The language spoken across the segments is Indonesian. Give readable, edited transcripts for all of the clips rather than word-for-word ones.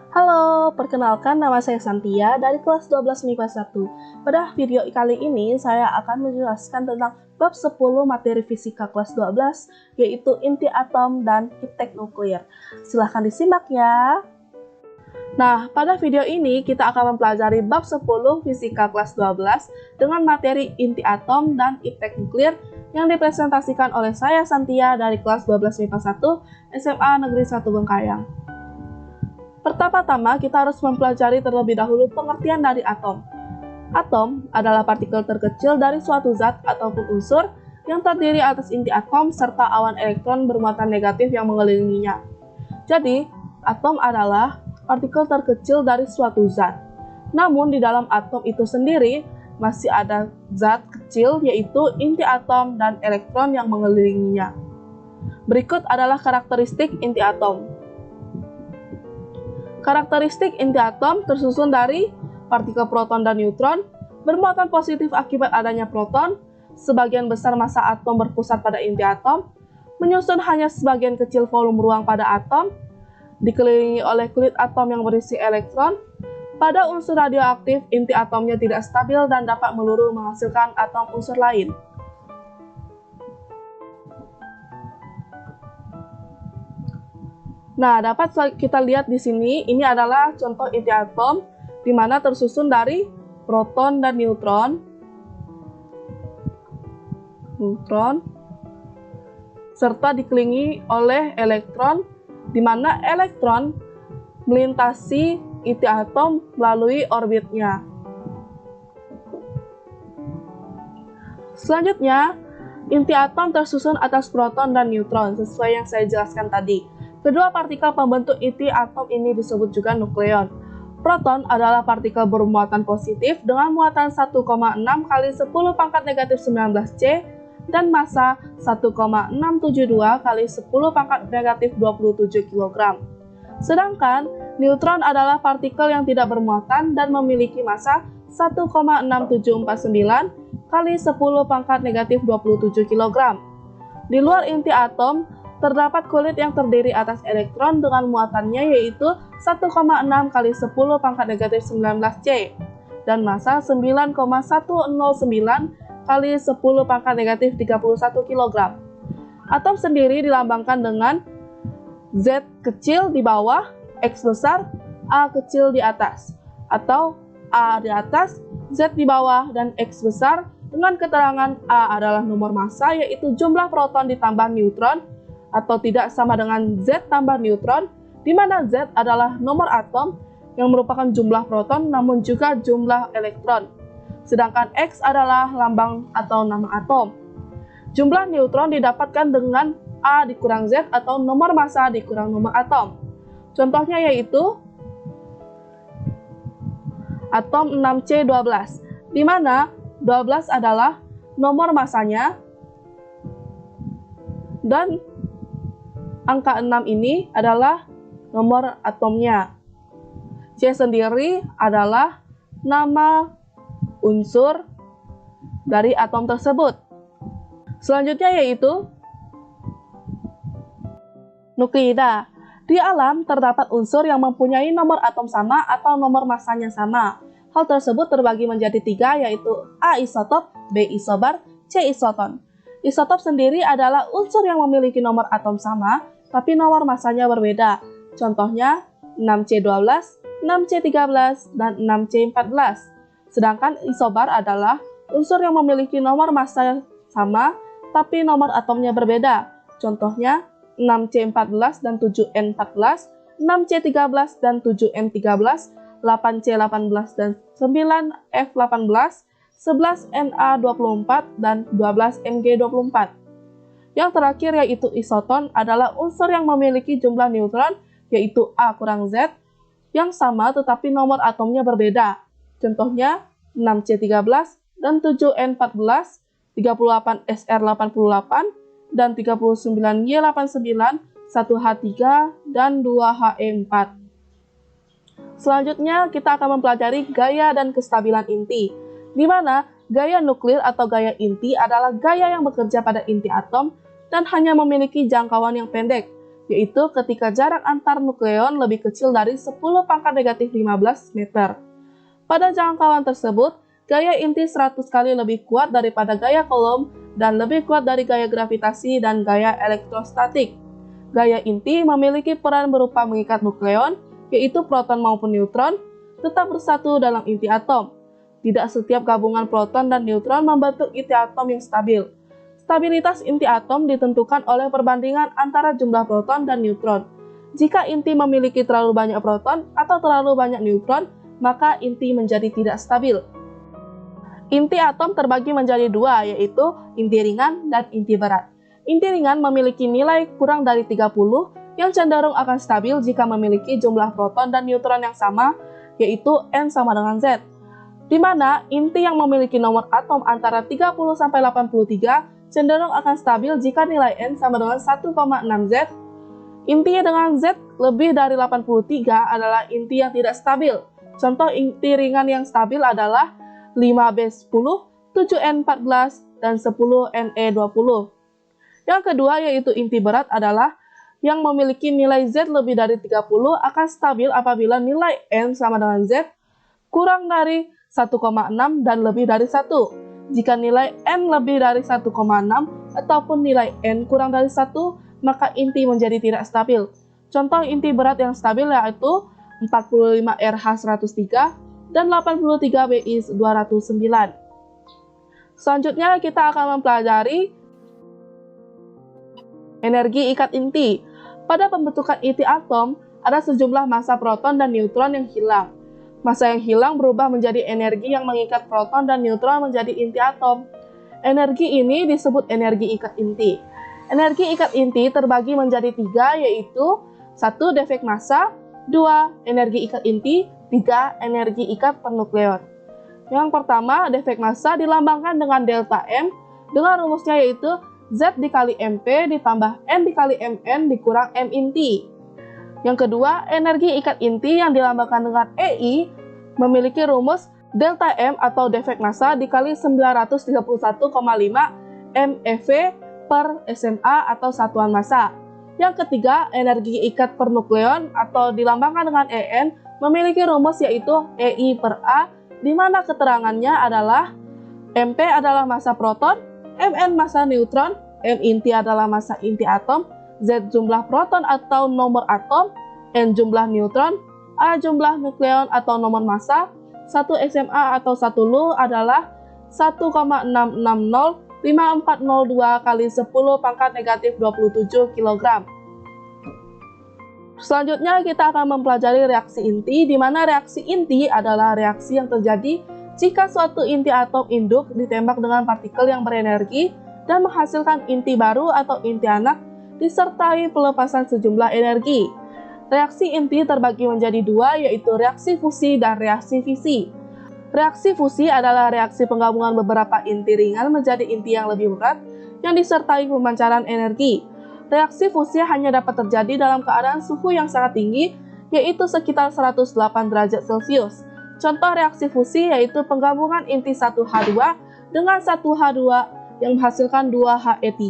Halo, perkenalkan nama saya Santia dari kelas 12 MIPA 1. Pada video kali ini saya akan menjelaskan tentang bab 10 materi fisika kelas 12, yaitu inti atom dan iptek nuklir. Silahkan disimak ya. Nah, pada video ini kita akan mempelajari bab 10 fisika kelas 12 dengan materi inti atom dan iptek nuklir yang dipresentasikan oleh saya Santia dari kelas 12 MIPA 1 SMA Negeri 1 Bengkayang. Pertama-tama kita harus mempelajari terlebih dahulu pengertian dari atom. Atom adalah partikel terkecil dari suatu zat ataupun unsur yang terdiri atas inti atom serta awan elektron bermuatan negatif yang mengelilinginya. Jadi, atom adalah partikel terkecil dari suatu zat. Namun di dalam atom itu sendiri masih ada zat kecil yaitu inti atom dan elektron yang mengelilinginya. Berikut adalah karakteristik inti atom. Karakteristik inti atom tersusun dari partikel proton dan neutron, bermuatan positif akibat adanya proton, sebagian besar massa atom berpusat pada inti atom, menyusun hanya sebagian kecil volume ruang pada atom, dikelilingi oleh kulit atom yang berisi elektron. Pada unsur radioaktif, inti atomnya tidak stabil dan dapat meluru menghasilkan atom unsur lain. Nah, dapat kita lihat di sini, ini adalah contoh inti atom di mana tersusun dari proton dan neutron, serta dikelilingi oleh elektron, di mana elektron melintasi inti atom melalui orbitnya. Selanjutnya, inti atom tersusun atas proton dan neutron, sesuai yang saya jelaskan tadi. Kedua partikel pembentuk inti atom ini disebut juga nukleon. Proton adalah partikel bermuatan positif dengan muatan 1,6 kali 10 pangkat negatif 19C dan massa 1,672 kali 10 pangkat negatif 27 kg. Sedangkan neutron adalah partikel yang tidak bermuatan dan memiliki massa 1,6749 kali 10 pangkat negatif 27 kg. Di luar inti atom, terdapat kulit yang terdiri atas elektron dengan muatannya yaitu 1,6 kali 10 pangkat negatif 19C dan massa 9,109 kali 10 pangkat negatif 31 kg. Atom sendiri dilambangkan dengan Z kecil di bawah, X besar, A kecil di atas, atau A di atas, Z di bawah, dan X besar dengan keterangan A adalah nomor massa yaitu jumlah proton ditambah neutron, atau tidak sama dengan Z tambah neutron, di mana Z adalah nomor atom yang merupakan jumlah proton namun juga jumlah elektron. Sedangkan X adalah lambang atau nama atom. Jumlah neutron didapatkan dengan A dikurang Z atau nomor massa dikurang nomor atom. Contohnya yaitu atom 6C12, di mana 12 adalah nomor massanya dan angka 6 ini adalah nomor atomnya. C sendiri adalah nama unsur dari atom tersebut. Selanjutnya yaitu nukleida. Di alam terdapat unsur yang mempunyai nomor atom sama atau nomor massanya sama. Hal tersebut terbagi menjadi 3 yaitu A isotop, B isobar, C isoton. Isotop sendiri adalah unsur yang memiliki nomor atom sama tapi nomor massanya berbeda. Contohnya 6C12, 6C13, dan 6C14. Sedangkan isobar adalah unsur yang memiliki nomor massa sama tapi nomor atomnya berbeda. Contohnya 6C14 dan 7N14, 6C13 dan 7N13, 8C18 dan 9F18, 11Na24 dan 12Mg24. Yang terakhir yaitu isoton adalah unsur yang memiliki jumlah neutron yaitu A kurang Z yang sama tetapi nomor atomnya berbeda. Contohnya 6C13 dan 7N14, 38Sr88 dan 39Y89, 1H3 dan 2He4. Selanjutnya kita akan mempelajari gaya dan kestabilan inti, di mana gaya nuklir atau gaya inti adalah gaya yang bekerja pada inti atom dan hanya memiliki jangkauan yang pendek. yaitu ketika jarak antar nukleon lebih kecil dari 10 pangkat negatif 15 meter. Pada jangkauan tersebut, gaya inti 100 kali lebih kuat daripada gaya Coulomb dan lebih kuat dari gaya gravitasi dan gaya elektrostatik. Gaya inti memiliki peran berupa mengikat nukleon, yaitu proton maupun neutron, tetap bersatu dalam inti atom. Tidak setiap gabungan proton dan neutron membentuk inti atom yang stabil. Stabilitas inti atom ditentukan oleh perbandingan antara jumlah proton dan neutron. Jika inti memiliki terlalu banyak proton atau terlalu banyak neutron, maka inti menjadi tidak stabil. Inti atom terbagi menjadi dua, yaitu inti ringan dan inti berat. Inti ringan memiliki nilai kurang dari 30 yang cenderung akan stabil jika memiliki jumlah proton dan neutron yang sama, yaitu N sama dengan Z. Di mana inti yang memiliki nomor atom antara 30 sampai 83 cenderung akan stabil jika nilai N sama dengan 1,6 Z. Inti dengan Z lebih dari 83 adalah inti yang tidak stabil. Contoh inti ringan yang stabil adalah 5B10, 7N14, dan 10Ne20. Yang kedua yaitu inti berat adalah yang memiliki nilai Z lebih dari 30 akan stabil apabila nilai N sama dengan Z kurang dari 1,6 dan lebih dari 1. Jika nilai N lebih dari 1,6 ataupun nilai N kurang dari 1, maka inti menjadi tidak stabil. Contoh inti berat yang stabil yaitu 45RH103 dan 83Bi209. Selanjutnya kita akan mempelajari energi ikat inti. Pada pembentukan inti atom, ada sejumlah massa proton dan neutron yang hilang. Massa yang hilang berubah menjadi energi yang mengikat proton dan neutron menjadi inti atom. Energi ini disebut energi ikat inti. Energi ikat inti terbagi menjadi 3, yaitu 1. Defek massa, 2. Energi ikat inti, 3. Energi ikat per nukleon. Yang pertama, defek massa dilambangkan dengan delta M dengan rumusnya yaitu Z dikali MP ditambah N dikali Mn dikurang M inti. Yang kedua, energi ikat inti yang dilambangkan dengan EI memiliki rumus delta M atau defek massa dikali 931,5 MeV per SMA atau satuan massa. Yang ketiga, energi ikat per nukleon atau dilambangkan dengan En memiliki rumus yaitu EI per A, di mana keterangannya adalah MP adalah massa proton, Mn massa neutron, M inti adalah massa inti atom, Z jumlah proton atau nomor atom, N jumlah neutron, A jumlah nukleon atau nomor massa, 1 SMA atau 1 Lu adalah 1,6605402 kali 10 pangkat negatif 27 kg. Selanjutnya kita akan mempelajari reaksi inti, di mana reaksi inti adalah reaksi yang terjadi jika suatu inti atom induk ditembak dengan partikel yang berenergi dan menghasilkan inti baru atau inti anak disertai pelepasan sejumlah energi. Reaksi inti terbagi menjadi dua, yaitu reaksi fusi dan reaksi fisi. Reaksi fusi adalah reaksi penggabungan beberapa inti ringan menjadi inti yang lebih berat yang disertai pemancaran energi. Reaksi fusi hanya dapat terjadi dalam keadaan suhu yang sangat tinggi, yaitu sekitar 108 derajat Celcius. Contoh reaksi fusi yaitu penggabungan inti 1H2 dengan 1H2 yang menghasilkan 2He3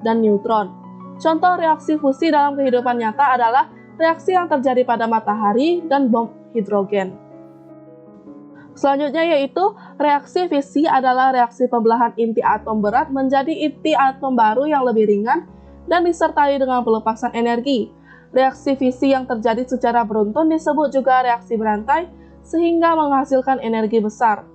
dan neutron. Contoh reaksi fusi dalam kehidupan nyata adalah reaksi yang terjadi pada matahari dan bom hidrogen. Selanjutnya yaitu reaksi fisi adalah reaksi pembelahan inti atom berat menjadi inti atom baru yang lebih ringan dan disertai dengan pelepasan energi. Reaksi fisi yang terjadi secara beruntun disebut juga reaksi berantai sehingga menghasilkan energi besar.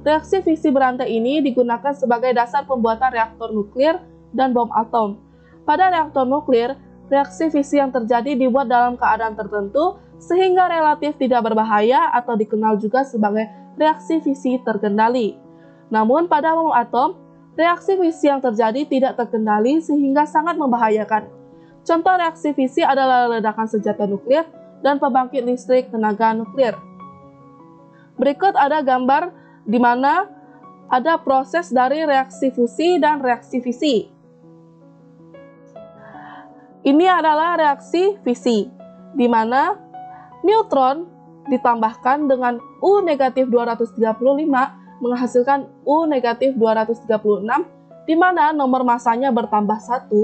Reaksi fisi berantai ini digunakan sebagai dasar pembuatan reaktor nuklir dan bom atom. Pada reaktor nuklir, reaksi fisi yang terjadi dibuat dalam keadaan tertentu sehingga relatif tidak berbahaya atau dikenal juga sebagai reaksi fisi terkendali. Namun pada bom atom, reaksi fisi yang terjadi tidak terkendali sehingga sangat membahayakan. Contoh reaksi fisi adalah ledakan senjata nuklir dan pembangkit listrik tenaga nuklir. Berikut ada gambar di mana ada proses dari reaksi fusi dan reaksi fisi. Ini adalah reaksi fisi, di mana neutron ditambahkan dengan U negatif 235 menghasilkan U negatif 236, di mana nomor massanya bertambah 1.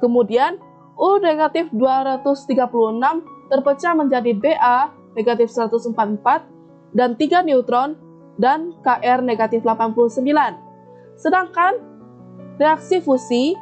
Kemudian U negatif 236 terpecah menjadi Ba negatif 144 dan 3 neutron dan Kr negatif 89. Sedangkan reaksi fusi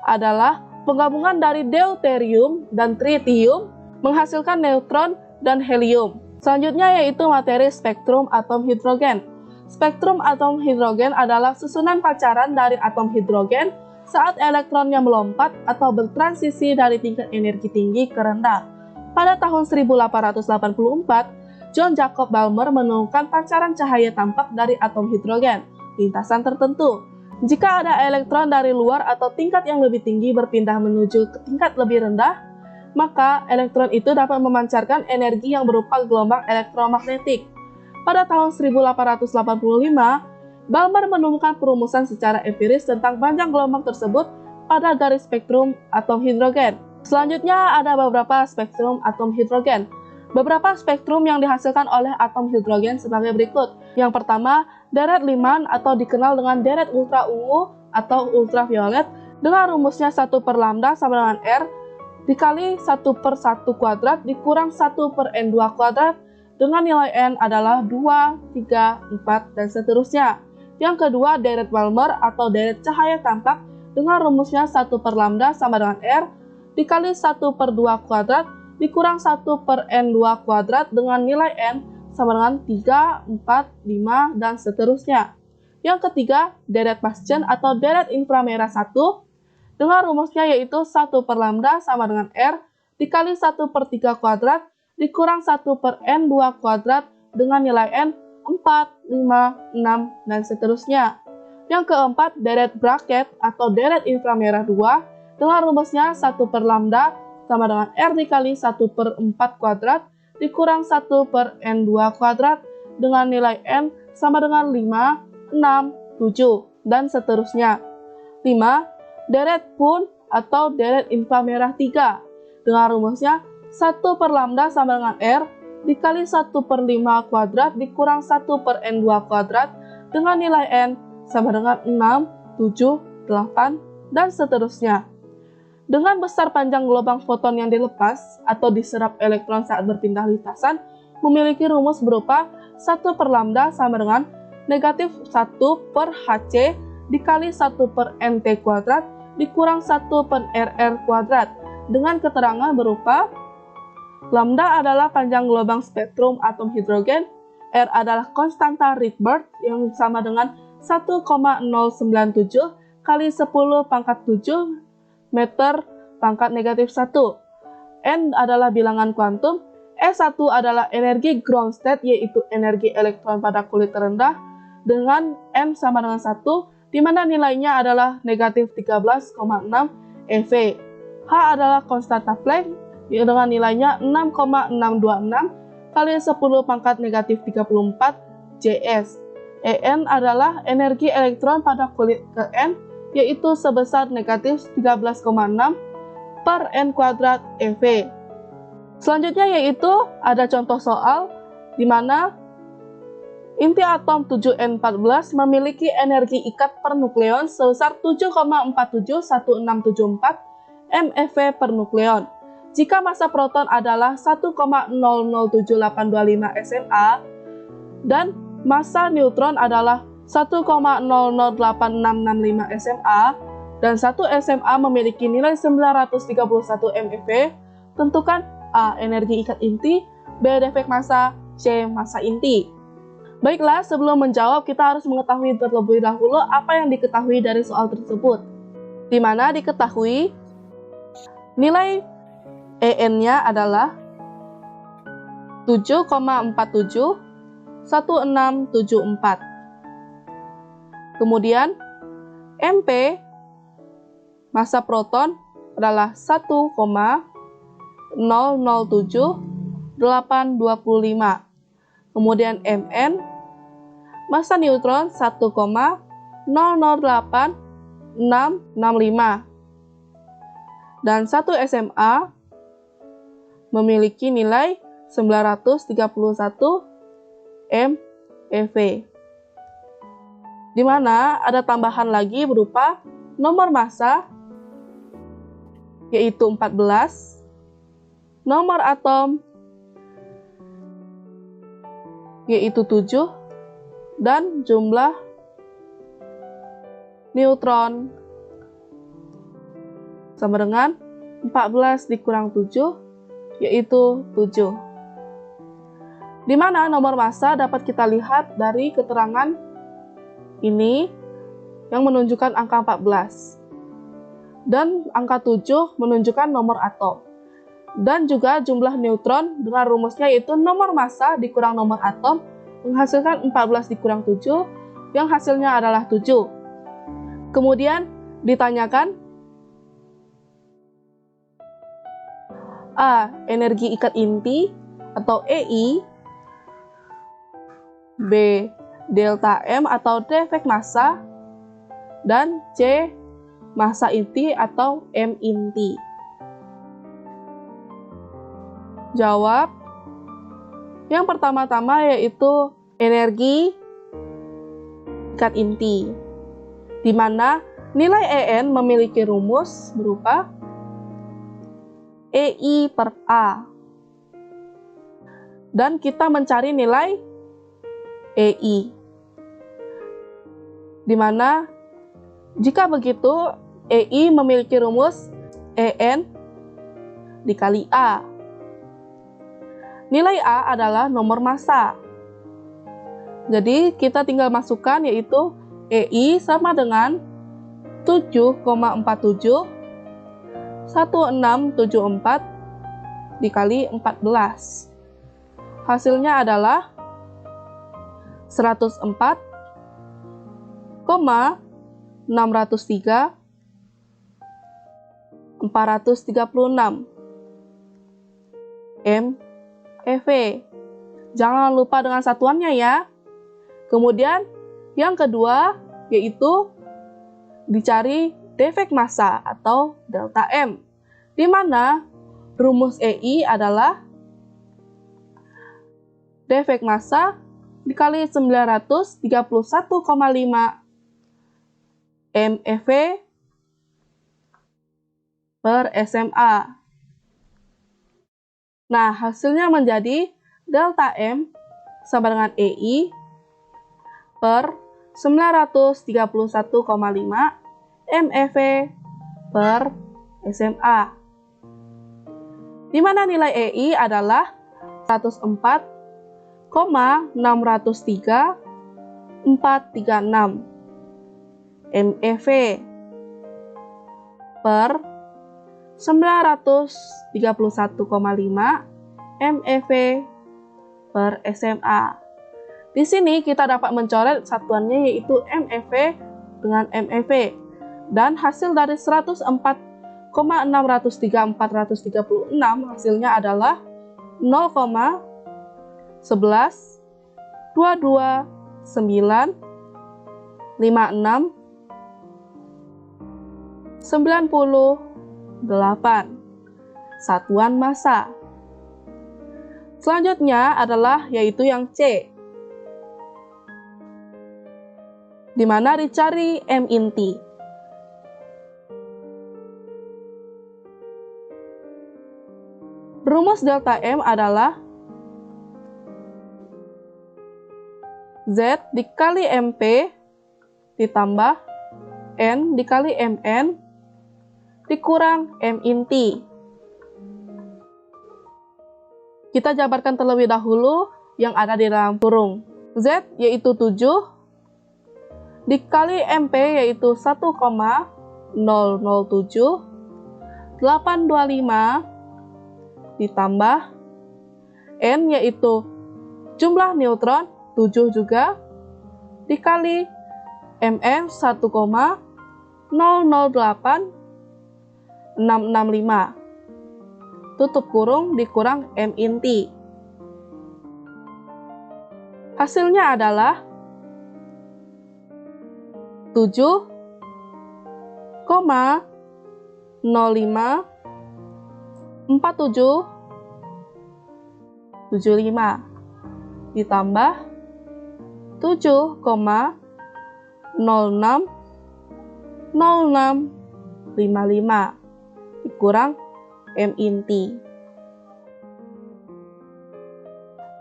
adalah penggabungan dari deuterium dan tritium menghasilkan neutron dan helium. Selanjutnya yaitu materi spektrum atom hidrogen. Spektrum atom hidrogen adalah susunan pacaran dari atom hidrogen saat elektronnya melompat atau bertransisi dari tingkat energi tinggi ke rendah. Pada tahun 1884, John Jacob Balmer menemukan pancaran cahaya tampak dari atom hidrogen, lintasan tertentu. Jika ada elektron dari luar atau tingkat yang lebih tinggi berpindah menuju ke tingkat lebih rendah, maka elektron itu dapat memancarkan energi yang berupa gelombang elektromagnetik. Pada tahun 1885, Balmer menemukan perumusan secara empiris tentang panjang gelombang tersebut pada garis spektrum atom hidrogen. Selanjutnya ada beberapa spektrum atom hidrogen. Beberapa spektrum yang dihasilkan oleh atom hidrogen sebagai berikut. Yang pertama, deret Lyman atau dikenal dengan deret ultra ungu atau ultraviolet dengan rumusnya 1/lambda sama dengan R dikali 1/1 kuadrat dikurang 1/N2 kuadrat dengan nilai N adalah 2, 3, 4, dan seterusnya. Yang kedua, deret Balmer atau deret cahaya tampak dengan rumusnya 1/lambda sama dengan R dikali 1/2 kuadrat dikurang 1/N2 kuadrat dengan nilai N sama dengan 3, 4, 5, dan seterusnya. Yang ketiga, deret Bastian atau deret inframerah 1 dengan rumusnya yaitu 1/lambda sama dengan R dikali 1/3 kuadrat dikurang 1/N2 kuadrat dengan nilai N 4, 5, 6, dan seterusnya. Yang keempat, deret Brackett atau deret inframerah 2 dengan rumusnya 1/lambda sama dengan R dikali 1/4 kuadrat dikurang 1/N2 kuadrat dengan nilai N sama dengan 5, 6, 7, dan seterusnya. 5. Deret Pun atau deret inframerah 3 dengan rumusnya 1/lambda sama dengan R dikali 1/5 kuadrat dikurang 1/N2 kuadrat dengan nilai N sama dengan 6, 7, 8, dan seterusnya. Dengan besar panjang gelombang foton yang dilepas atau diserap elektron saat berpindah lintasan memiliki rumus berupa 1/lambda sama dengan negatif 1/Hc dikali 1/Nt kuadrat dikurang 1/Rr kuadrat dengan keterangan berupa lambda adalah panjang gelombang spektrum atom hidrogen, R adalah konstanta Rydberg yang sama dengan 1,097 kali 10⁻⁷ meter pangkat negatif 1. N adalah bilangan kuantum, E1 adalah energi ground state yaitu energi elektron pada kulit terendah dengan N sama dengan 1 di mana nilainya adalah negatif 13,6 eV. H adalah konstanta Planck dengan nilainya 6,626 kali 10⁻⁴ Js. En adalah energi elektron pada kulit ke N yaitu sebesar negatif 13,6 per N kuadrat eV. Selanjutnya yaitu ada contoh soal di mana inti atom 7N14 memiliki energi ikat per nukleon sebesar 7,471674 MeV per nukleon. Jika massa proton adalah 1,007825 SMA dan massa neutron adalah 1,008665 SMA dan 1 SMA memiliki nilai 931 MeV, tentukan A. Energi ikat inti, B. Defek massa, C. Massa inti. Baiklah, sebelum menjawab kita harus mengetahui terlebih dahulu apa yang diketahui dari soal tersebut. Di mana diketahui nilai En-nya adalah 7,471674. Kemudian MP massa proton adalah 1,007825. Kemudian Mn massa neutron 1,008665 dan 1 SMA memiliki nilai 931 MeV. Di mana ada tambahan lagi berupa nomor massa yaitu 14, nomor atom yaitu 7, dan jumlah neutron sama dengan 14 dikurang 7, yaitu 7. Di mana nomor massa dapat kita lihat dari keterangan ini yang menunjukkan angka 14. Dan angka 7 menunjukkan nomor atom. Dan juga jumlah neutron dengan rumusnya yaitu nomor massa dikurang nomor atom menghasilkan 14 dikurang 7 yang hasilnya adalah 7. Kemudian ditanyakan A. Energi ikat inti atau EI, B. Delta M atau defek massa, dan C. Massa inti atau M inti. Jawab yang pertama-tama yaitu energi ikat inti, di mana nilai EN memiliki rumus berupa EI per A. Dan kita mencari nilai EI. Di mana jika begitu EI memiliki rumus EN dikali A. Nilai A adalah nomor massa. Jadi kita tinggal masukkan yaitu EI sama dengan 7,47 1674 dikali 14. Hasilnya adalah 104,603 436 MeV. Jangan lupa dengan satuannya ya. Kemudian yang kedua yaitu dicari defek massa atau delta M, di mana rumus EI adalah defek massa dikali 931,5 MeV per SMA. Nah, hasilnya menjadi delta M sama dengan EI per 931,5 MeV per SMA. Di mana nilai EI adalah 104,603 436 MeV per 931,5 MeV per SMA. Di sini kita dapat mencoret satuannya yaitu MeV dengan MeV. Dan hasil dari 104,603 436 hasilnya adalah 0,11 229 56 98 satuan massa. Selanjutnya adalah yaitu yang C, di mana dicari M inti. Rumus delta M adalah Z dikali MP ditambah N dikali Mn dikurang M inti. Kita jabarkan terlebih dahulu yang ada di dalam kurung. Z yaitu 7 dikali MP yaitu 1,007 825 ditambah N yaitu jumlah neutron 7 juga dikali Mn 1,008 665 tutup kurung dikurang M inti. Hasilnya adalah 7,05 4775 ditambah 7,06 0655 dikurang M inti.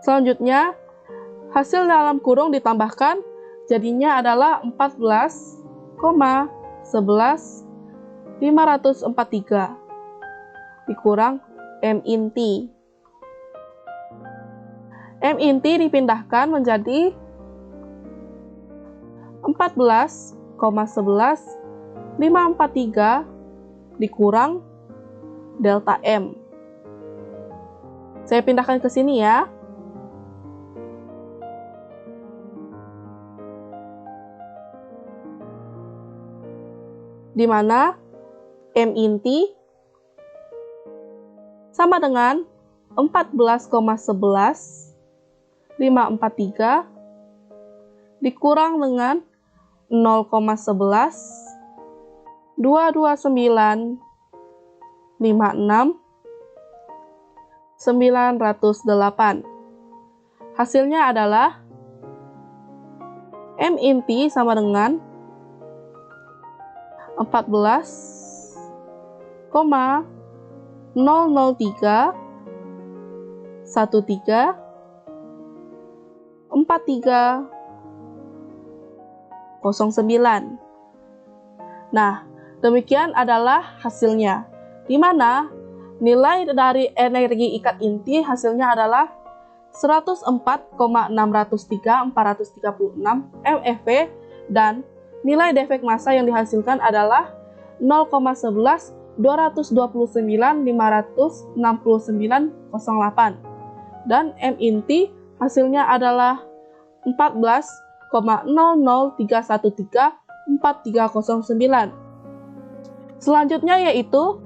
Selanjutnya, hasil dalam kurung ditambahkan, jadinya adalah 14,11,543 dikurang M inti. M inti dipindahkan menjadi 14,11,543 dikurang delta M. Saya pindahkan ke sini ya. Di mana M inti sama dengan 14,11,543 dikurang dengan 0,11 229 56 908. Hasilnya adalah M inti sama dengan 14,003 13 43 09. Nah, demikian adalah hasilnya, di mana nilai dari energi ikat inti hasilnya adalah 104,603,436 MeV dan nilai defek massa yang dihasilkan adalah 0,11,229,569,08 dan M inti hasilnya adalah 14,0031343009. Selanjutnya yaitu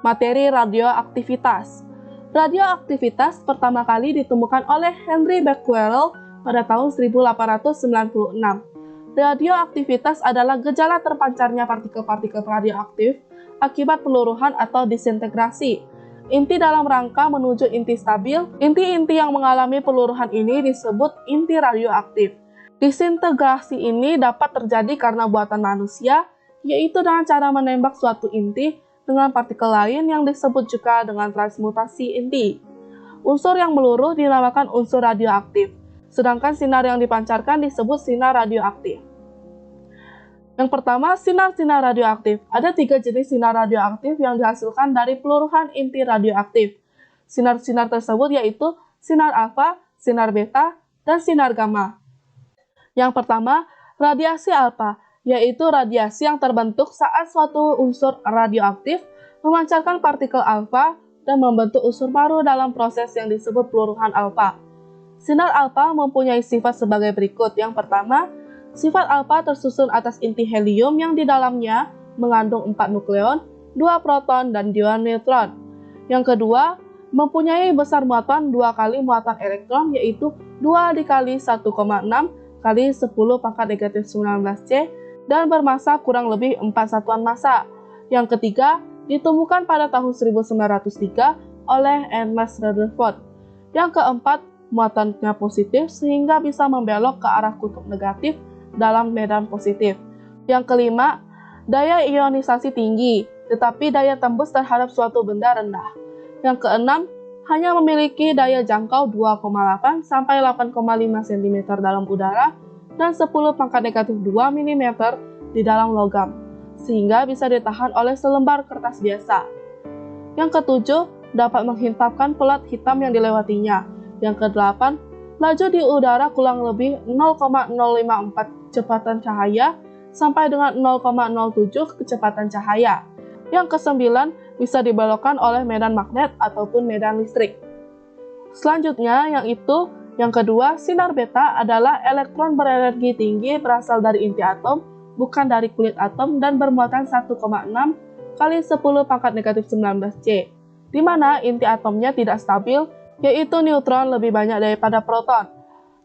materi radioaktivitas. Radioaktivitas pertama kali ditemukan oleh Henry Becquerel pada tahun 1896. Radioaktivitas adalah gejala terpancarnya partikel-partikel radioaktif akibat peluruhan atau disintegrasi inti dalam rangka menuju inti stabil. Inti-inti yang mengalami peluruhan ini disebut inti radioaktif. Disintegrasi ini dapat terjadi karena buatan manusia, yaitu dengan cara menembak suatu inti dengan partikel lain yang disebut juga dengan transmutasi inti. Unsur yang meluruh dinamakan unsur radioaktif, sedangkan sinar yang dipancarkan disebut sinar radioaktif. Yang pertama, sinar-sinar radioaktif. Ada 3 jenis sinar radioaktif yang dihasilkan dari peluruhan inti radioaktif. Sinar-sinar tersebut yaitu sinar alfa, sinar beta, dan sinar gamma. Yang pertama, radiasi alfa, yaitu radiasi yang terbentuk saat suatu unsur radioaktif memancarkan partikel alfa dan membentuk unsur baru dalam proses yang disebut peluruhan alfa. Sinar alfa mempunyai sifat sebagai berikut. Yang pertama, sifat alfa tersusun atas inti helium yang di dalamnya mengandung 4 nukleon, 2 proton, dan 2 neutron. Yang kedua, mempunyai besar muatan 2 kali muatan elektron, yaitu 2 dikali 1,6 kali 10 pangkat negatif 19C, dan bermassa kurang lebih 4 satuan massa. Yang ketiga, ditemukan pada tahun 1903 oleh Ernest Rutherford. Yang keempat, muatannya positif sehingga bisa membelok ke arah kutub negatif dalam medan positif. Yang kelima, daya ionisasi tinggi, tetapi daya tembus terhadap suatu benda rendah. Yang keenam, hanya memiliki daya jangkau 2,8 sampai 8,5 cm dalam udara dan 10 pangkat negatif 2 mm di dalam logam, sehingga bisa ditahan oleh selembar kertas biasa. Yang ketujuh, dapat menghintarkan pelat hitam yang dilewatinya. Yang kedelapan, laju di udara kurang lebih 0,054 kecepatan cahaya sampai dengan 0,07 kecepatan cahaya. Yang kesembilan, bisa dibelokkan oleh medan magnet ataupun medan listrik. Selanjutnya, yang kedua, sinar beta adalah elektron berenergi tinggi berasal dari inti atom, bukan dari kulit atom, dan bermuatan 1,6 kali 10 pangkat negatif 19C, di mana inti atomnya tidak stabil, yaitu neutron lebih banyak daripada proton.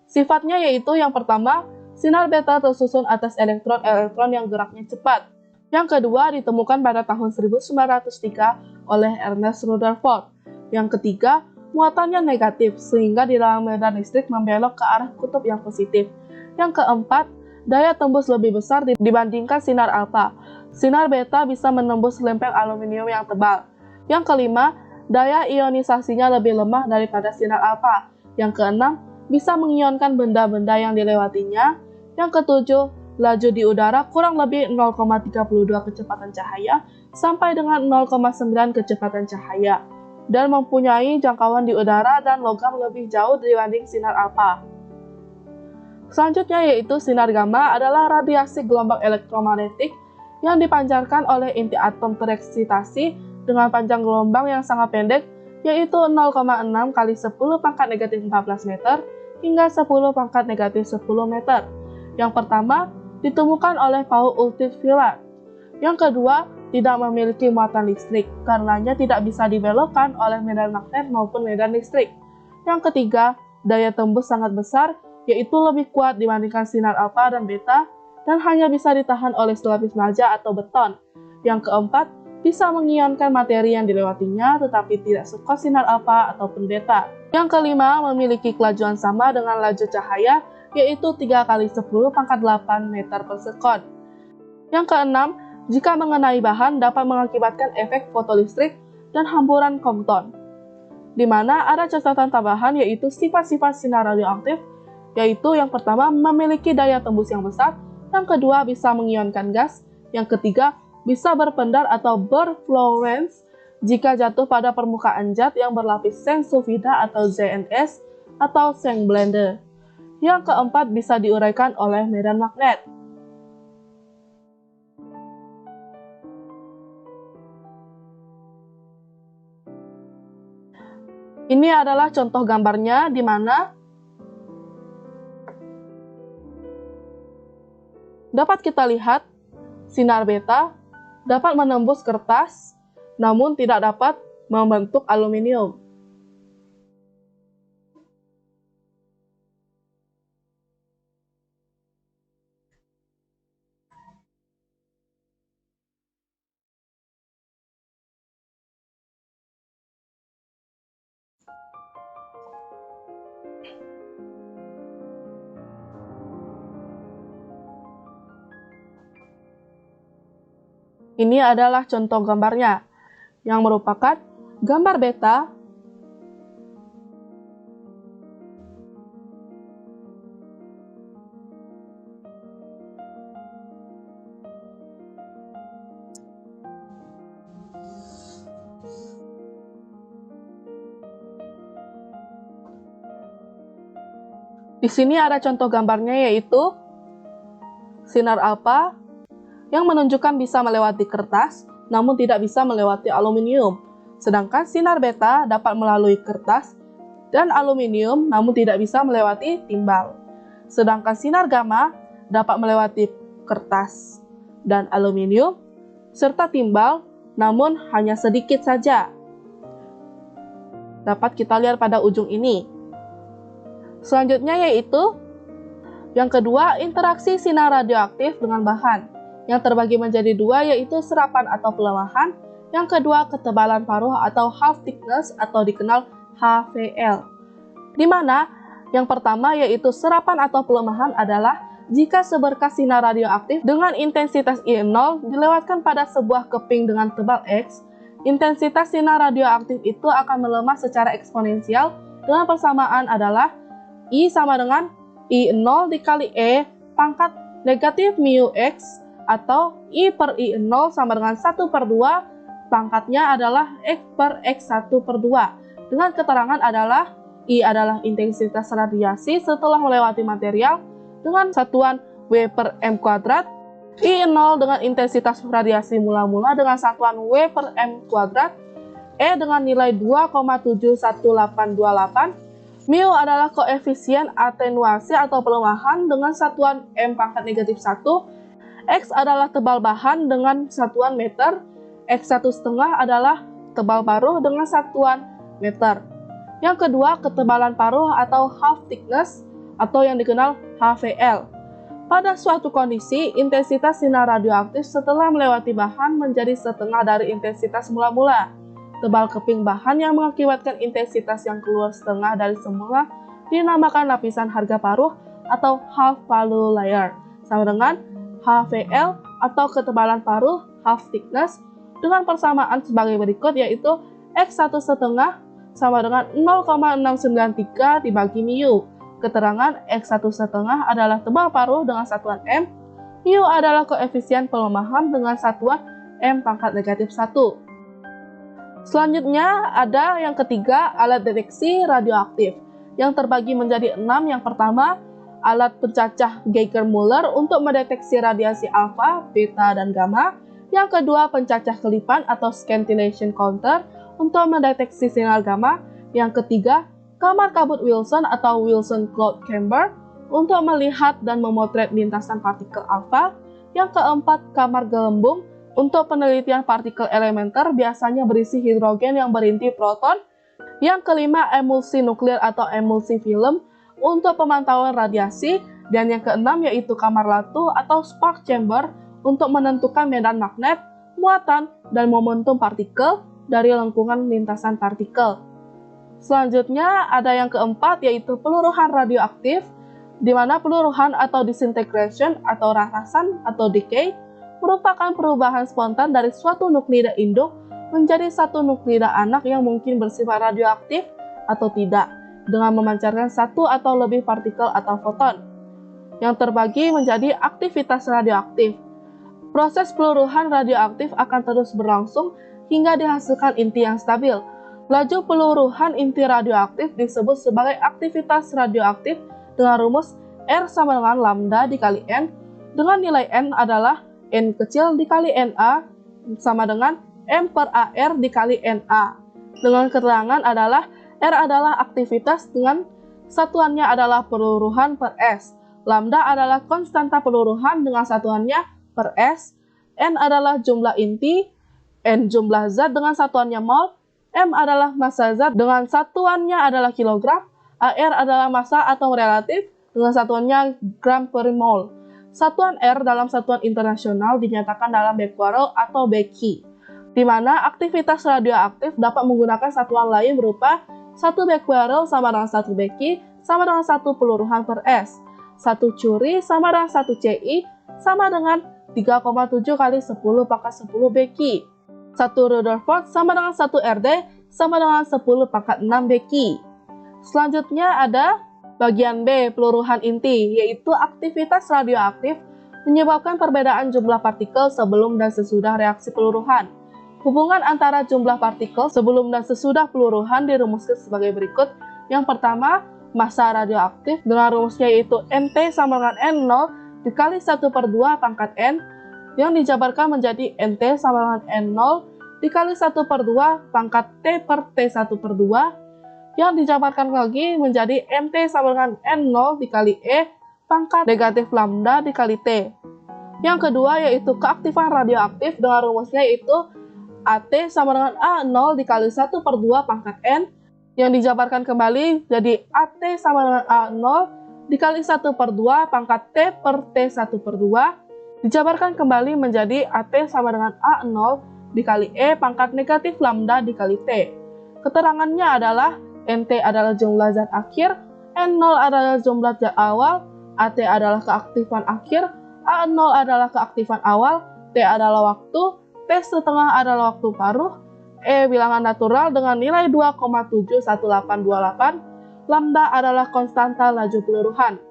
Sifatnya yaitu yang pertama, sinar beta tersusun atas elektron-elektron yang geraknya cepat. Yang kedua, ditemukan pada tahun 1903 oleh Ernest Rutherford. Yang ketiga, muatannya negatif, sehingga di dalam medan listrik membelok ke arah kutub yang positif. Yang keempat, daya tembus lebih besar dibandingkan sinar alfa, Sinar beta bisa menembus lempeng aluminium yang tebal. Yang kelima, daya ionisasinya lebih lemah daripada sinar alfa. Yang keenam, bisa mengionkan benda-benda yang dilewatinya. Yang ketujuh, laju di udara kurang lebih 0,32 kecepatan cahaya sampai dengan 0,9 kecepatan cahaya, dan mempunyai jangkauan di udara dan logam lebih jauh dibanding sinar alfa. Selanjutnya yaitu sinar gamma adalah radiasi gelombang elektromagnetik yang dipancarkan oleh inti atom tereksitasi dengan panjang gelombang yang sangat pendek, yaitu 0,6 kali 10 pangkat negatif 14 meter hingga 10 pangkat negatif 10 meter. Yang pertama ditemukan oleh Paul Ultivillard. Yang kedua, tidak memiliki muatan listrik, karenanya tidak bisa dibelokkan oleh medan magnet maupun medan listrik. Yang ketiga, daya tembus sangat besar, yaitu lebih kuat dibandingkan sinar alfa dan beta, dan hanya bisa ditahan oleh selapis baja atau beton. Yang keempat, bisa mengionkan materi yang dilewatinya, tetapi tidak sekuat sinar alfa ataupun beta. Yang kelima, memiliki kelajuan sama dengan laju cahaya, yaitu 3 kali 10 pangkat 8 meter per sekon. Yang keenam, jika mengenai bahan dapat mengakibatkan efek fotolistrik dan hamburan Compton, di mana ada catatan tambahan yaitu sifat-sifat sinar radioaktif, yaitu yang pertama memiliki daya tembus yang besar, yang kedua bisa mengionkan gas, yang ketiga bisa berpendar atau berfluorens jika jatuh pada permukaan zat yang berlapis seng sulfida atau ZNS atau seng blende. Yang keempat bisa diuraikan oleh medan magnet. Ini adalah contoh gambarnya di mana dapat kita lihat sinar beta dapat menembus kertas namun tidak dapat membentuk aluminium. Ini adalah contoh gambarnya, yang merupakan gambar beta Di sini ada contoh gambarnya yaitu sinar alfa yang menunjukkan bisa melewati kertas namun tidak bisa melewati aluminium. Sedangkan sinar beta dapat melalui kertas dan aluminium namun tidak bisa melewati timbal. Sedangkan sinar gamma dapat melewati kertas dan aluminium serta timbal namun hanya sedikit saja. Dapat kita lihat pada ujung ini. Selanjutnya yaitu yang kedua, interaksi sinar radioaktif dengan bahan yang terbagi menjadi dua yaitu serapan atau pelemahan, yang kedua ketebalan paruh atau half thickness atau dikenal HVL. Di mana yang pertama yaitu serapan atau pelemahan adalah jika seberkas sinar radioaktif dengan intensitas I0 dilewatkan pada sebuah keping dengan tebal X, intensitas sinar radioaktif itu akan melemah secara eksponensial dengan persamaan adalah I sama dengan I0 dikali E pangkat negatif mu X, atau I per I0 sama dengan 1/2, pangkatnya adalah X per X1/2. Dengan keterangan adalah I adalah intensitas radiasi setelah melewati material dengan satuan W per M kuadrat, I0 dengan intensitas radiasi mula-mula dengan satuan W per M kuadrat, E dengan nilai 2,71828, mu adalah koefisien atenuasi atau pelemahan dengan satuan M pangkat negatif 1, X adalah tebal bahan dengan satuan meter, X1/2 adalah tebal paruh dengan satuan meter. Yang kedua, ketebalan paruh atau half thickness atau yang dikenal HVL. Pada suatu kondisi, intensitas sinar radioaktif setelah melewati bahan menjadi setengah dari intensitas mula-mula. Tebal keping bahan yang mengakibatkan intensitas yang keluar setengah dari semula dinamakan lapisan harga paruh atau half value layer, sama dengan HVL atau ketebalan paruh half thickness dengan persamaan sebagai berikut, yaitu X1,5 sama dengan 0,693 dibagi mu. Keterangan X1,5 adalah tebal paruh dengan satuan M, mu adalah koefisien pelemahan dengan satuan M pangkat negatif 1. Selanjutnya ada yang ketiga, alat deteksi radioaktif, yang terbagi menjadi 6. Yang pertama, alat pencacah Geiger-Müller untuk mendeteksi radiasi alfa, beta, dan gamma. Yang kedua, pencacah kelipan atau scintillation counter untuk mendeteksi sinar gamma. Yang ketiga, kamar kabut Wilson atau Wilson Cloud Chamber untuk melihat dan memotret lintasan partikel alfa. Yang keempat, kamar gelembung untuk penelitian partikel elementer biasanya berisi hidrogen yang berinti proton. Yang kelima, emulsi nuklir atau emulsi film untuk pemantauan radiasi. Dan yang keenam yaitu kamar latu atau spark chamber untuk menentukan medan magnet, muatan, dan momentum partikel dari lengkungan lintasan partikel. Selanjutnya ada yang keempat yaitu peluruhan radioaktif, di mana peluruhan atau disintegration atau rarasan atau decay merupakan perubahan spontan dari suatu nuklida induk menjadi satu nuklida anak yang mungkin bersifat radioaktif atau tidak, dengan memancarkan satu atau lebih partikel atau foton, yang terbagi menjadi aktivitas radioaktif. Proses peluruhan radioaktif akan terus berlangsung hingga dihasilkan inti yang stabil. Laju peluruhan inti radioaktif disebut sebagai aktivitas radioaktif dengan rumus R sama dengan lambda dikali N, dengan nilai N adalah N kecil dikali Na sama dengan M per AR dikali Na. Dengan keterangan adalah R adalah aktivitas dengan satuannya adalah peluruhan per S. Lambda adalah konstanta peluruhan dengan satuannya per S. N adalah jumlah inti, N jumlah zat dengan satuannya mol, M adalah massa zat dengan satuannya adalah kilogram, AR adalah massa atom relatif dengan satuannya gram per mol. Satuan R dalam satuan internasional dinyatakan dalam becquerel atau Becky, di mana aktivitas radioaktif dapat menggunakan satuan lain berupa 1 becquerel sama dengan 1 Becky sama dengan 1 peluruhan per S, 1 curie sama dengan 1 Ci sama dengan 3,7 kali 10 pangkat 10 Becky, 1 Rutherford sama dengan 1 Rd sama dengan 10 pangkat 6 Becky. Selanjutnya ada bagian B, peluruhan inti, yaitu aktivitas radioaktif menyebabkan perbedaan jumlah partikel sebelum dan sesudah reaksi peluruhan. Hubungan antara jumlah partikel sebelum dan sesudah peluruhan dirumuskan sebagai berikut. Yang pertama, massa radioaktif dengan rumusnya yaitu Nt sama dengan N0 dikali 1/2 pangkat N, yang dijabarkan menjadi Nt sama dengan N0 dikali 1/2 pangkat T per T1/2, yang dijabarkan lagi menjadi Nt sama dengan N0 dikali E pangkat negatif lambda dikali T. Yang kedua yaitu keaktifan radioaktif dengan rumusnya yaitu At sama dengan A0 dikali 1/2 pangkat N, yang dijabarkan kembali jadi At sama dengan A0 dikali 1/2 pangkat T per T1/2, dijabarkan kembali menjadi At sama dengan A0 dikali E pangkat negatif lambda dikali T. Keterangannya adalah Nt adalah jumlah zat akhir, N0 adalah jumlah zat awal, At adalah keaktifan akhir, A0 adalah keaktifan awal, T adalah waktu, T setengah adalah waktu paruh, E bilangan natural dengan nilai 2,71828, lambda adalah konstanta laju peluruhan.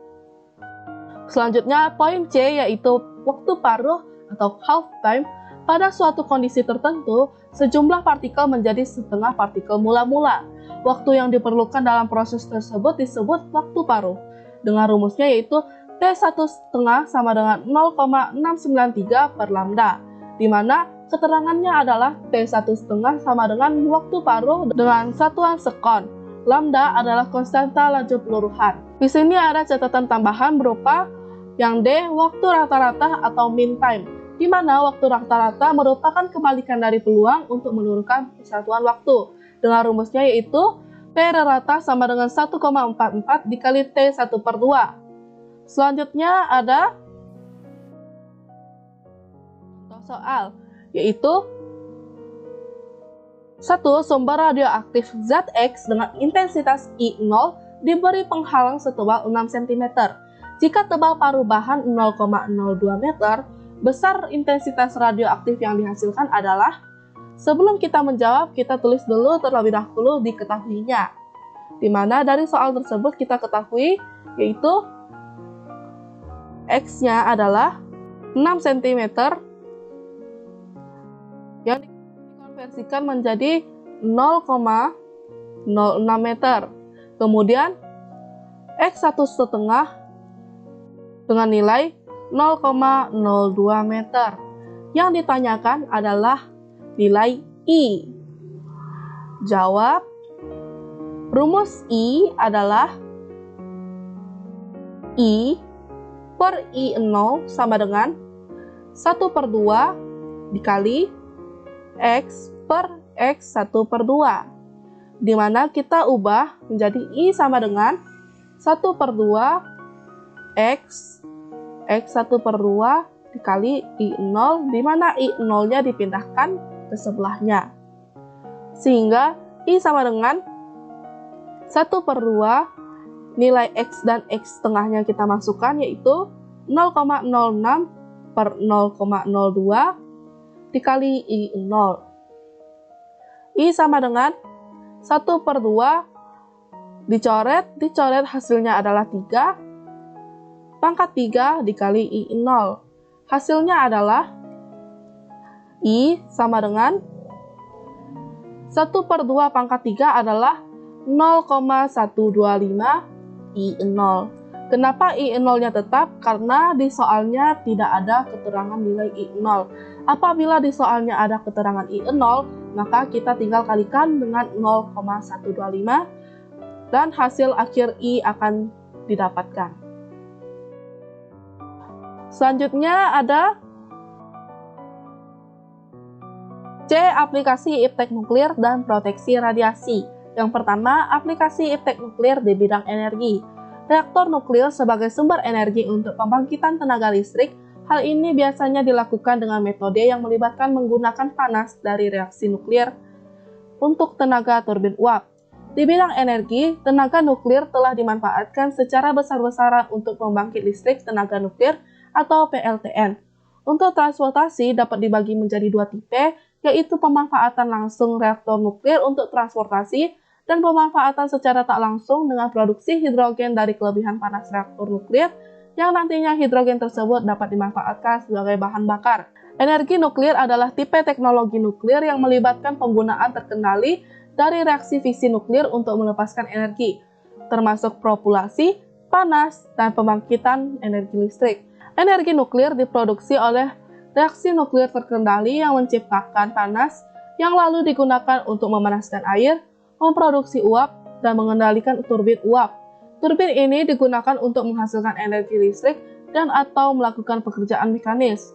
Selanjutnya poin C yaitu waktu paruh atau half time. Pada suatu kondisi tertentu, sejumlah partikel menjadi setengah partikel mula-mula. Waktu yang diperlukan dalam proses tersebut disebut waktu paruh, dengan rumusnya yaitu T1,5 sama dengan 0,693 per lambda, di mana keterangannya adalah T1,5 sama dengan waktu paruh dengan satuan sekon. Lambda adalah konstanta laju peluruhan. Di sini ada catatan tambahan berupa yang D, waktu rata-rata atau mean time, di mana waktu rata-rata merupakan kebalikan dari peluang untuk meluruhkan persatuan waktu, dengan rumusnya yaitu P rata sama dengan 1,44 dikali T1/2. Selanjutnya ada contoh soal, yaitu 1. Sumber radioaktif zat X dengan intensitas I0 diberi penghalang setebal 6 cm. Jika tebal paruh bahan 0,02 meter, besar intensitas radioaktif yang dihasilkan adalah? Sebelum kita menjawab, kita tulis dulu terlebih dahulu diketahuinya. Di mana dari soal tersebut kita ketahui yaitu X-nya adalah 6 cm yang dikonversikan menjadi 0,06 meter. Kemudian X1,5 dengan nilai 0,02 meter. Yang ditanyakan adalah nilai I. Jawab. Rumus I adalah I per I0 sama dengan 1/2 dikali X per X1/2. Di mana kita ubah menjadi I sama dengan 1/2 X X1/2 dikali I0, di mana I0-nya dipindahkan ke sebelahnya. Sehingga I sama dengan 1/2 nilai X dan X tengahnya kita masukkan yaitu 0,06 per 0,02 dikali I0. I sama dengan 1/2 dicoret hasilnya adalah 3, pangkat 3 dikali I0. Hasilnya adalah I sama dengan 1/2 pangkat 3 adalah 0,125 I0. Kenapa I0-nya tetap? Karena di soalnya tidak ada keterangan nilai I0. Apabila di soalnya ada keterangan I0, maka kita tinggal kalikan dengan 0,125 dan hasil akhir I akan didapatkan. Selanjutnya ada C. Aplikasi iptek nuklir dan proteksi radiasi. Yang pertama, aplikasi iptek nuklir di bidang energi. Reaktor nuklir sebagai sumber energi untuk pembangkitan tenaga listrik. Hal ini biasanya dilakukan dengan metode yang melibatkan menggunakan panas dari reaksi nuklir untuk tenaga turbin uap. Di bidang energi, tenaga nuklir telah dimanfaatkan secara besar-besaran untuk pembangkit listrik tenaga nuklir atau PLTN. Untuk transportasi dapat dibagi menjadi dua tipe, yaitu pemanfaatan langsung reaktor nuklir untuk transportasi dan pemanfaatan secara tak langsung dengan produksi hidrogen dari kelebihan panas reaktor nuklir yang nantinya hidrogen tersebut dapat dimanfaatkan sebagai bahan bakar. Energi nuklir adalah tipe teknologi nuklir yang melibatkan penggunaan terkendali dari reaksi fisi nuklir untuk melepaskan energi, termasuk propulsi, panas, dan pembangkitan energi listrik. Energi nuklir diproduksi oleh reaksi nuklir terkendali yang menciptakan panas yang lalu digunakan untuk memanaskan air, memproduksi uap, dan mengendalikan turbin uap. Turbin ini digunakan untuk menghasilkan energi listrik dan atau melakukan pekerjaan mekanis.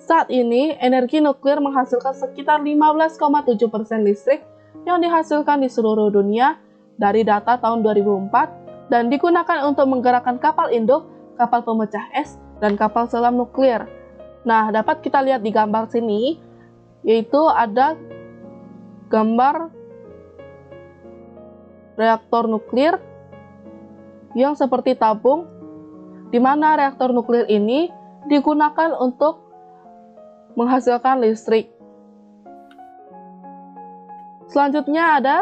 Saat ini, energi nuklir menghasilkan sekitar 15,7% listrik yang dihasilkan di seluruh dunia dari data tahun 2004 dan digunakan untuk menggerakkan kapal induk, kapal pemecah es, dan kapal selam nuklir. Nah, dapat kita lihat di gambar sini, yaitu ada gambar reaktor nuklir yang seperti tabung, di mana reaktor nuklir ini digunakan untuk menghasilkan listrik. Selanjutnya ada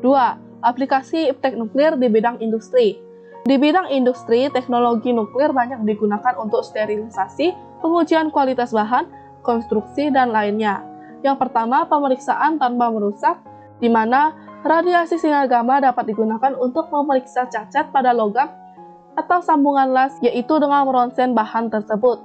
2. Aplikasi iptek nuklir di bidang industri. Di bidang industri, teknologi nuklir banyak digunakan untuk sterilisasi, pengujian kualitas bahan, konstruksi, dan lainnya. Yang pertama, pemeriksaan tanpa merusak, di mana radiasi sinar gamma dapat digunakan untuk memeriksa cacat pada logam atau sambungan las, yaitu dengan meronsen bahan tersebut.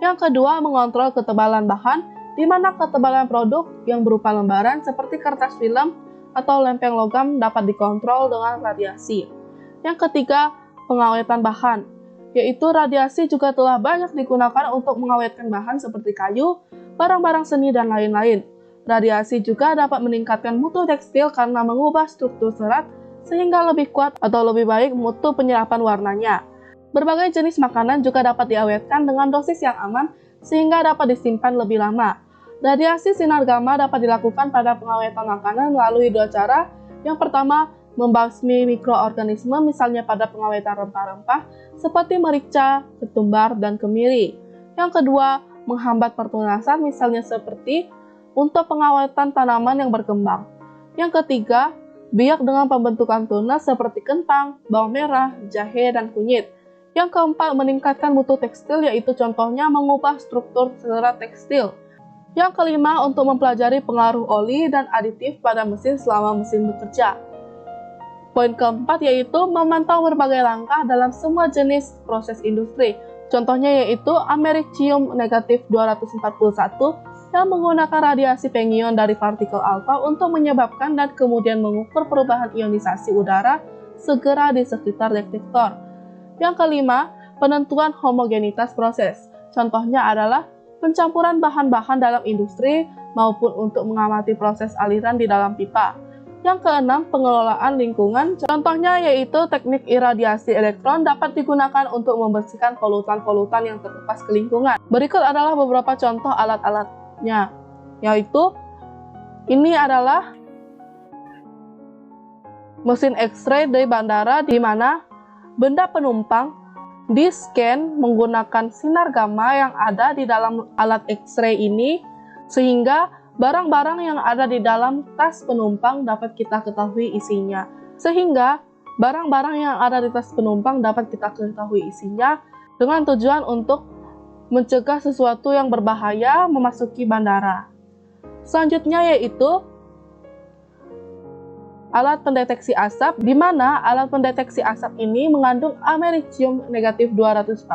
Yang kedua, mengontrol ketebalan bahan, di mana ketebalan produk yang berupa lembaran seperti kertas film atau lempeng logam dapat dikontrol dengan radiasi. Yang ketiga, pengawetan bahan, yaitu radiasi juga telah banyak digunakan untuk mengawetkan bahan seperti kayu, barang-barang seni, dan lain-lain. Radiasi juga dapat meningkatkan mutu tekstil karena mengubah struktur serat sehingga lebih kuat atau lebih baik mutu penyerapan warnanya. Berbagai jenis makanan juga dapat diawetkan dengan dosis yang aman sehingga dapat disimpan lebih lama. Radiasi sinar gamma dapat dilakukan pada pengawetan makanan melalui dua cara. Yang pertama, membasmi mikroorganisme misalnya pada pengawetan rempah-rempah seperti merica, ketumbar, dan kemiri. Yang kedua, menghambat pertunasan misalnya seperti untuk pengawetan tanaman yang berkembang. Yang ketiga, biak dengan pembentukan tunas seperti kentang, bawang merah, jahe, dan kunyit. Yang keempat, meningkatkan mutu tekstil, yaitu contohnya mengubah struktur serat tekstil. Yang kelima, untuk mempelajari pengaruh oli dan aditif pada mesin selama mesin bekerja. Poin keempat yaitu memantau berbagai langkah dalam semua jenis proses industri. Contohnya yaitu americium negatif 241 yang menggunakan radiasi pengion dari partikel alfa untuk menyebabkan dan kemudian mengukur perubahan ionisasi udara segera di sekitar detektor. Yang kelima, penentuan homogenitas proses. Contohnya adalah pencampuran bahan-bahan dalam industri maupun untuk mengamati proses aliran di dalam pipa. Yang keenam, pengelolaan lingkungan. Contohnya yaitu teknik iradiasi elektron dapat digunakan untuk membersihkan polutan-polutan yang terlepas ke lingkungan. Berikut adalah beberapa contoh alat-alatnya, yaitu ini adalah mesin X-ray di bandara di mana benda penumpang di-scan menggunakan sinar gamma yang ada di dalam alat X-ray ini, sehingga barang-barang yang ada di dalam tas penumpang dapat kita ketahui isinya. Dengan tujuan untuk mencegah sesuatu yang berbahaya memasuki bandara. Selanjutnya yaitu alat pendeteksi asap, di mana alat pendeteksi asap ini mengandung americium negatif 241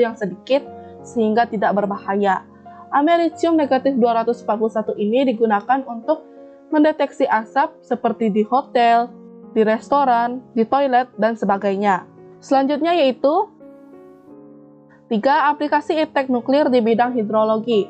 yang sedikit sehingga tidak berbahaya. Americium negatif 241 ini digunakan untuk mendeteksi asap seperti di hotel, di restoran, di toilet, dan sebagainya. Selanjutnya yaitu 3. Aplikasi iptek nuklir di bidang hidrologi.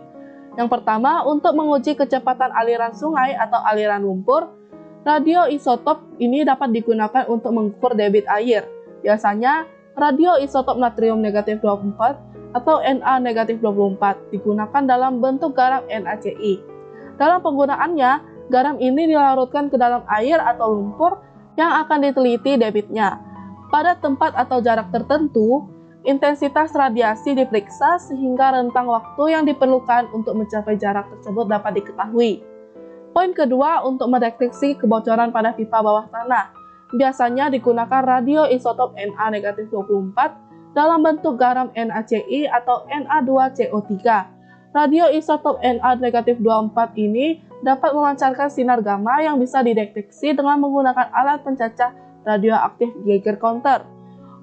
Yang pertama, untuk menguji kecepatan aliran sungai atau aliran lumpur, radioisotop ini dapat digunakan untuk mengukur debit air. Biasanya, radioisotop natrium negatif 24 atau Na negatif 24 digunakan dalam bentuk garam NaCl. Dalam penggunaannya, garam ini dilarutkan ke dalam air atau lumpur yang akan diteliti debitnya. Pada tempat atau jarak tertentu, intensitas radiasi diperiksa sehingga rentang waktu yang diperlukan untuk mencapai jarak tersebut dapat diketahui. Poin kedua, untuk mendeteksi kebocoran pada pipa bawah tanah. Biasanya digunakan radioisotop Na negatif 24 dalam bentuk garam NaCl atau Na2CO3. Radioisotop Na negatif 24 ini dapat memancarkan sinar gamma yang bisa dideteksi dengan menggunakan alat pencacah radioaktif Geiger counter.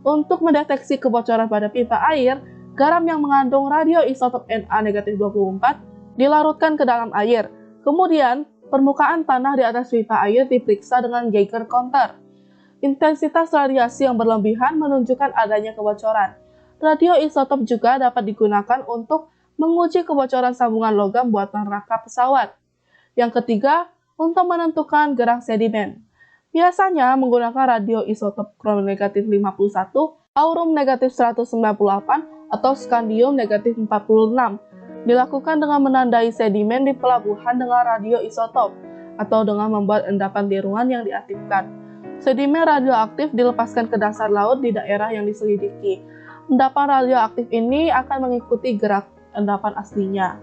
Untuk mendeteksi kebocoran pada pipa air, garam yang mengandung radioisotop Na negatif 24 dilarutkan ke dalam air. Kemudian, permukaan tanah di atas pipa air diperiksa dengan Geiger counter. Intensitas radiasi yang berlebihan menunjukkan adanya kebocoran. Radioisotop juga dapat digunakan untuk menguji kebocoran sambungan logam buatan rangka pesawat. Yang ketiga, untuk menentukan gerang sedimen. Biasanya menggunakan radioisotop krom negatif 51, aurum negatif 198, atau skandium negatif 46. Dilakukan dengan menandai sedimen di pelabuhan dengan radioisotop, atau dengan membuat endapan tiruan yang diaktifkan. Sedimen radioaktif dilepaskan ke dasar laut di daerah yang diselidiki. Endapan radioaktif ini akan mengikuti gerak endapan aslinya.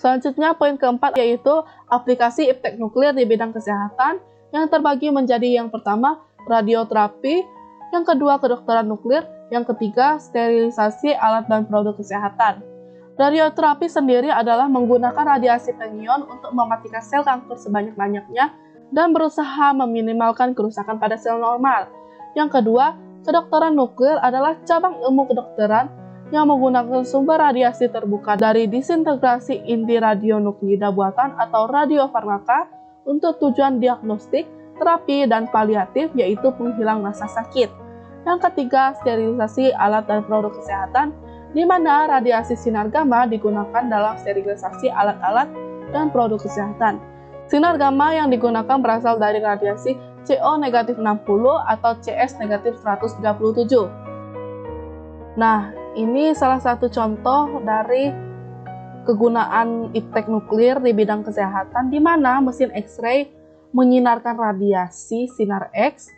Selanjutnya, poin keempat yaitu aplikasi iptek nuklir di bidang kesehatan yang terbagi menjadi yang pertama, radioterapi, yang kedua, kedokteran nuklir, yang ketiga, sterilisasi alat dan produk kesehatan. Radioterapi sendiri adalah menggunakan radiasi pengion untuk mematikan sel kanker sebanyak-banyaknya dan berusaha meminimalkan kerusakan pada sel normal. Yang kedua, kedokteran nuklir adalah cabang ilmu kedokteran yang menggunakan sumber radiasi terbuka dari disintegrasi inti radionuklida buatan atau radiofarmaka untuk tujuan diagnostik, terapi, dan paliatif, yaitu penghilang rasa sakit. Yang ketiga, sterilisasi alat dan produk kesehatan, di mana radiasi sinar gamma digunakan dalam sterilisasi alat-alat dan produk kesehatan. Sinar gamma yang digunakan berasal dari radiasi CO negatif 60 atau CS negatif 137. Nah, ini salah satu contoh dari kegunaan iptek nuklir di bidang kesehatan, di mana mesin X-ray menyinarkan radiasi sinar X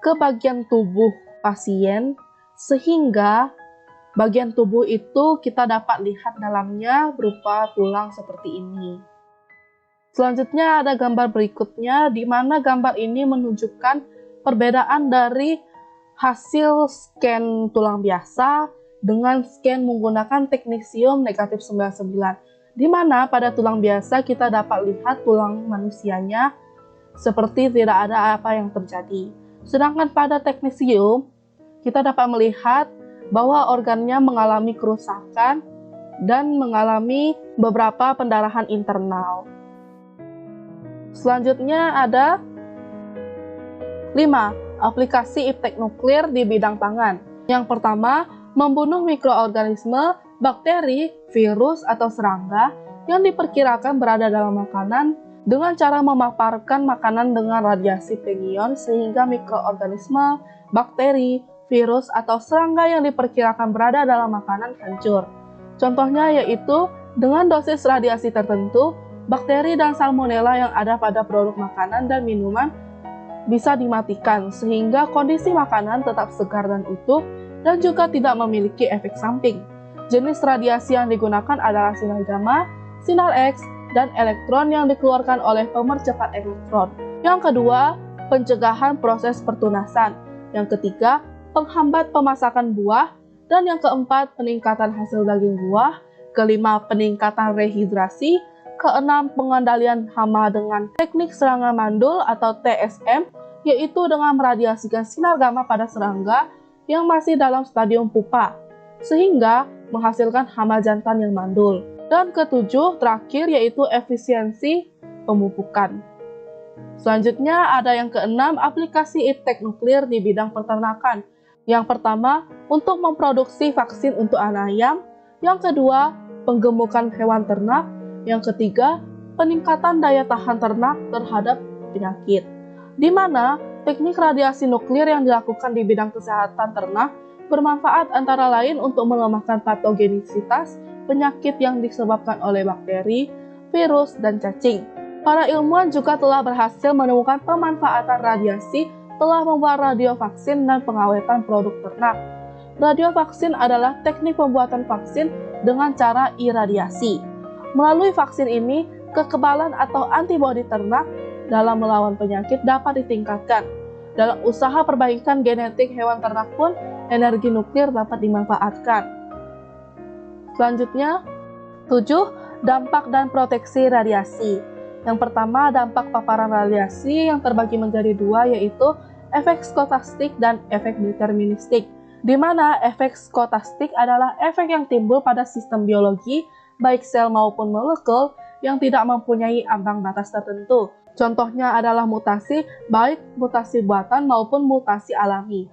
ke bagian tubuh pasien, sehingga bagian tubuh itu kita dapat lihat dalamnya berupa tulang seperti ini. Selanjutnya ada gambar berikutnya, di mana gambar ini menunjukkan perbedaan dari hasil scan tulang biasa dengan scan menggunakan teknisium negatif 99, di mana pada tulang biasa kita dapat lihat tulang manusianya seperti tidak ada apa yang terjadi. Sedangkan pada teknisium, kita dapat melihat bahwa organnya mengalami kerusakan dan mengalami beberapa pendarahan internal. Selanjutnya ada 5. Aplikasi iptek nuklir di bidang pangan. Yang pertama, membunuh mikroorganisme, bakteri, virus, atau serangga yang diperkirakan berada dalam makanan dengan cara memaparkan makanan dengan radiasi pengion sehingga mikroorganisme, bakteri, virus, atau serangga yang diperkirakan berada dalam makanan hancur. Contohnya yaitu dengan dosis radiasi tertentu, bakteri dan salmonella yang ada pada produk makanan dan minuman bisa dimatikan sehingga kondisi makanan tetap segar dan utuh dan juga tidak memiliki efek samping. Jenis radiasi yang digunakan adalah sinar gamma, sinar X, dan elektron yang dikeluarkan oleh pemercepat elektron. Yang kedua, pencegahan proses pertunasan. Yang ketiga, penghambat pemasakan buah. Dan yang keempat, peningkatan hasil daging buah. Kelima, peningkatan rehidrasi. Keenam, pengendalian hama dengan teknik serangga mandul atau TSM, yaitu dengan meradiasikan sinar gamma pada serangga yang masih dalam stadium pupa, sehingga menghasilkan hama jantan yang mandul. Dan ketujuh, terakhir, yaitu efisiensi pemupukan. Selanjutnya ada yang keenam, aplikasi iptek nuklir di bidang peternakan. Yang pertama, untuk memproduksi vaksin untuk anak ayam. Yang kedua, penggemukan hewan ternak. Yang ketiga, peningkatan daya tahan ternak terhadap penyakit. Di mana teknik radiasi nuklir yang dilakukan di bidang kesehatan ternak bermanfaat antara lain untuk melemahkan patogenisitas penyakit yang disebabkan oleh bakteri, virus, dan cacing. Para ilmuwan juga telah berhasil menemukan pemanfaatan radiasi telah membuat radiovaksin dan pengawetan produk ternak. Radiovaksin adalah teknik pembuatan vaksin dengan cara iradiasi. Melalui vaksin ini, kekebalan atau antibodi ternak dalam melawan penyakit dapat ditingkatkan. Dalam usaha perbaikan genetik hewan ternak pun, energi nuklir dapat dimanfaatkan. Selanjutnya, 7. Dampak dan proteksi radiasi. Yang pertama, dampak paparan radiasi yang terbagi menjadi dua, yaitu efek skolastik dan efek deterministik, di mana efek skolastik adalah efek yang timbul pada sistem biologi, baik sel maupun molekul, yang tidak mempunyai ambang batas tertentu. Contohnya adalah mutasi, baik mutasi buatan maupun mutasi alami.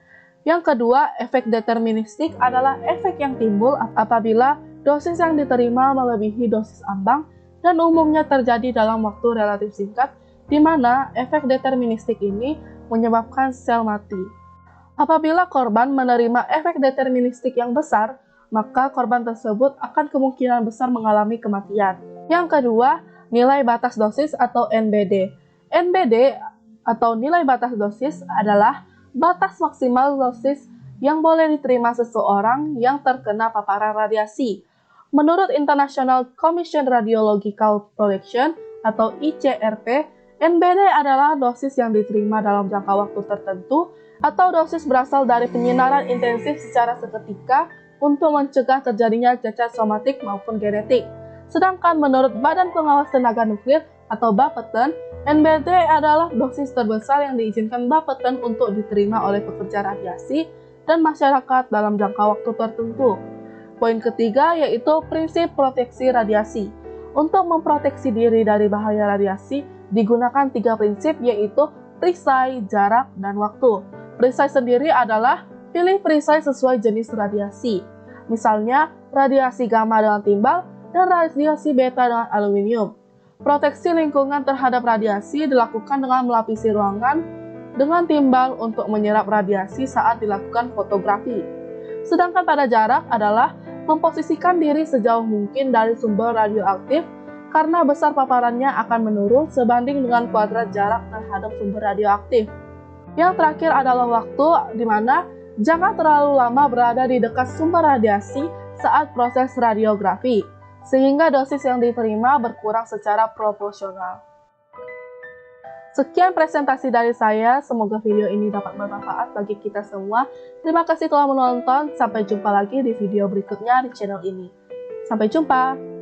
Yang kedua, efek deterministik adalah efek yang timbul apabila dosis yang diterima melebihi dosis ambang dan umumnya terjadi dalam waktu relatif singkat, di mana efek deterministik ini menyebabkan sel mati. Apabila korban menerima efek deterministik yang besar, maka korban tersebut akan kemungkinan besar mengalami kematian. Yang kedua, nilai batas dosis atau NBD. NBD atau nilai batas dosis adalah batas maksimal dosis yang boleh diterima seseorang yang terkena paparan radiasi. Menurut International Commission Radiological Protection atau ICRP, NBD adalah dosis yang diterima dalam jangka waktu tertentu atau dosis berasal dari penyinaran intensif secara seketika untuk mencegah terjadinya cacat somatik maupun genetik. Sedangkan menurut Badan Pengawas Tenaga Nuklir atau Bapeten, NBD adalah dosis terbesar yang diizinkan Bapeten untuk diterima oleh pekerja radiasi dan masyarakat dalam jangka waktu tertentu. Poin ketiga yaitu prinsip proteksi radiasi. Untuk memproteksi diri dari bahaya radiasi, digunakan 3 prinsip yaitu perisai, jarak, dan waktu. Perisai sendiri adalah pilih perisai sesuai jenis radiasi. Misalnya, radiasi gamma dengan timbal dan radiasi beta dengan aluminium. Proteksi lingkungan terhadap radiasi dilakukan dengan melapisi ruangan dengan timbal untuk menyerap radiasi saat dilakukan fotografi. Sedangkan pada jarak adalah memposisikan diri sejauh mungkin dari sumber radioaktif karena besar paparannya akan menurun sebanding dengan kuadrat jarak terhadap sumber radioaktif. Yang terakhir adalah waktu di mana jangan terlalu lama berada di dekat sumber radiasi saat proses radiografi, sehingga dosis yang diterima berkurang secara proporsional. Sekian presentasi dari saya, semoga video ini dapat bermanfaat bagi kita semua. Terima kasih telah menonton, sampai jumpa lagi di video berikutnya di channel ini. Sampai jumpa!